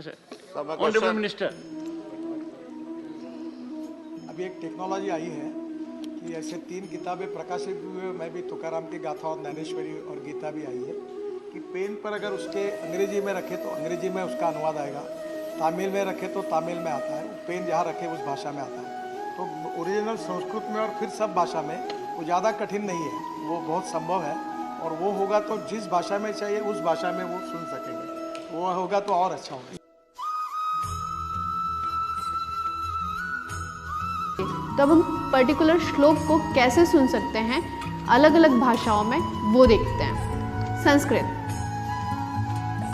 Honourable minister, अभी एक technology आई है कि ऐसे 3 किताबें प्रकाशित हुए, मैं भी तुकाराम की गाथा और ज्ञानेश्वरी और गीता भी आई है कि पेन पर अगर उसके अंग्रेजी में रखे तो अंग्रेजी में उसका अनुवाद आएगा, तमिल में रखे तो तमिल में आता है, पेन जहाँ रखे उस भाषा में आता है। तो ओरिजिनल संस्कृत में और फिर सब भाषा में वो ज़्यादा कठिन नहीं है, वो बहुत संभव है। और वो होगा तो जिस भाषा में चाहिए उस भाषा में वो सुन सकेंगे, वो होगा तो और अच्छा होगा। तो अब हम पर्टिकुलर श्लोक को कैसे सुन सकते हैं अलग अलग भाषाओं में, वो देखते हैं। संस्कृत,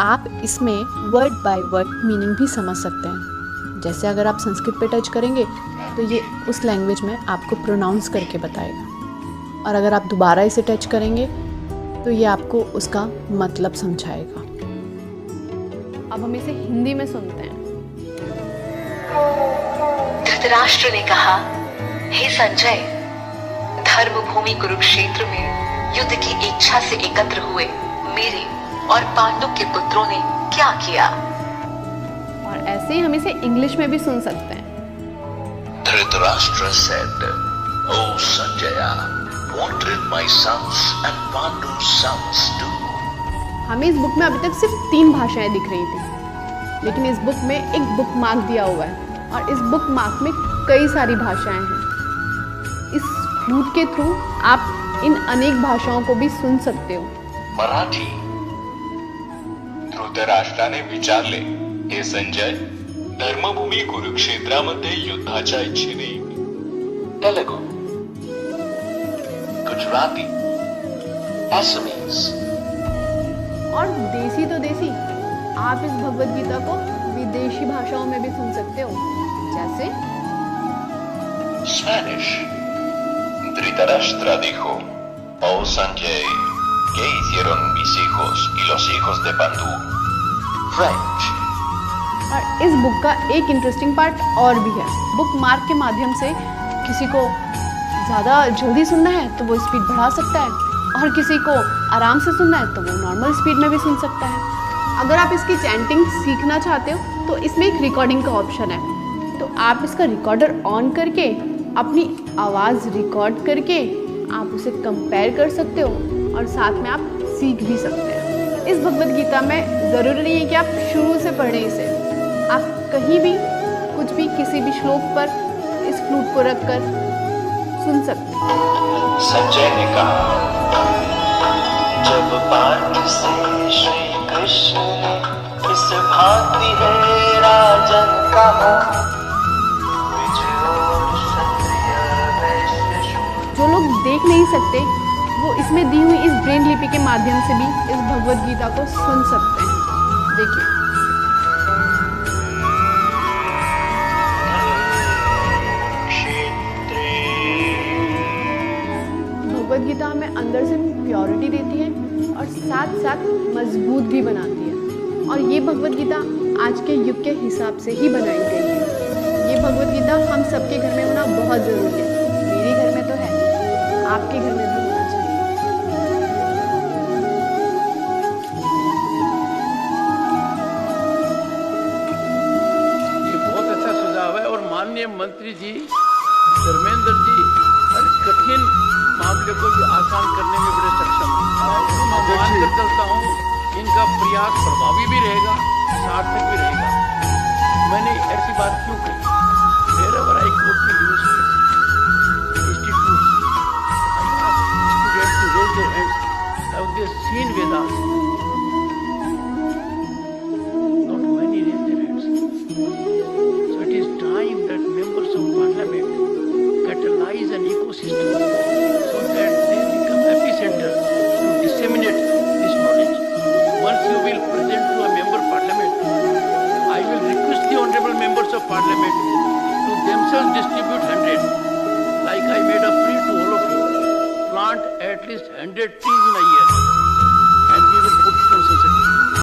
आप इसमें वर्ड बाय वर्ड मीनिंग भी समझ सकते हैं। जैसे अगर आप संस्कृत पे टच करेंगे तो ये उस लैंग्वेज में आपको प्रोनाउंस करके बताएगा, और अगर आप दोबारा इसे टच करेंगे तो ये आपको उसका मतलब समझाएगा। अब हम इसे हिंदी में सुनते हैं। धृतराष्ट्र ने कहा, हे संजय, धर्मभूमि कुरुक्षेत्र में युद्ध की इच्छा से एकत्र हुए मेरे और पांडु के पुत्रों ने क्या किया। और ऐसे ही हम इसे इंग्लिश में भी सुन सकते हैं। Dhritarashtra said, "O Sanjaya, wanted my sons and Pandu's sons too." हमें इस बुक में अभी तक सिर्फ 3 भाषाएं दिख रही थी, लेकिन इस बुक में एक बुक मार्क दिया हुआ है और इस बुक मार्क में कई सारी भाषाएं हैं। इस फ्लूट के थ्रू आप इन अनेक भाषाओं को भी सुन सकते हो। मराठी, धृतराष्ट्राने विचारले, हे संजय, धर्मभूमी कुरुक्षेत्रामध्ये युद्धाच्या इच्छेने. Telugu, Gujarati, Assamese. और देसी तो देसी, आप इस भगवद गीता को विदेशी भाषाओं में भी सुन सकते हो, जैसे Spanish. Dhritarashtra dijo, "Oh Sanjay, ¿qué hicieron mis hijos y los hijos de Pandu?" French. और इस बुक का एक इंटरेस्टिंग पार्ट और भी है। बुक मार्क के माध्यम से किसी को ज़्यादा जल्दी सुनना है तो वो स्पीड बढ़ा सकता है, और किसी को आराम से सुनना है तो वो नॉर्मल स्पीड में भी सुन सकता है। अगर आप इसकी चैंटिंग सीखना चाहते हो तो इसमें एक रिकॉर्डिंग का ऑप्शन है, तो आप इसका रिकॉर्डर ऑन करके अपनी आवाज़ रिकॉर्ड करके आप उसे कंपेयर कर सकते हो और साथ में आप सीख भी सकते हैं। इस भगवद गीता में ज़रूरी नहीं है कि आप शुरू से पढ़ें इसे, आप कहीं भी कुछ भी किसी भी श्लोक पर इस फ्लूट को रखकर सुन सकते हैं। संजय ने कहा, जब पांडु से श्री कृष्ण ने इस भांति है राजन कहा, जो लोग देख नहीं सकते वो इसमें दी हुई इस ब्रेन लिपि के माध्यम से भी इस भगवद गीता को सुन सकते हैं। देखिए, भगवद गीता हमें अंदर से प्योरिटी देती है और साथ साथ मजबूत भी बनाती है। और ये भगवद गीता आज के युग के हिसाब से ही बनाई गई है। ये भगवद गीता हम सबके घर में होना बहुत ज़रूरी है। मेरे घर में तो है, आपके घर में भी होना चाहिए। ये बहुत अच्छा सुझाव है। और माननीय मंत्री जी धर्मेंद्र जी हर कठिन मामले को भी आसान करने में बड़े सक्षम हैं। मैं मानकर चलता हूँ इनका प्रयास प्रभावी भी रहेगा, सार्थक भी रहेगा। मैंने ऐसी बात क्यों कही? Wherever I go to universities, institutes, I ask students to raise their hands. Have they seen Vedas? Not many raise their hands. So it is time that members of parliament catalyze an ecosystem so that they become epicenter to disseminate this knowledge. Once you will present to a member parliament, I will request the honorable members of parliament to themselves distribute 100, like I made a plea to all of you. Plant at least 100 trees in a year.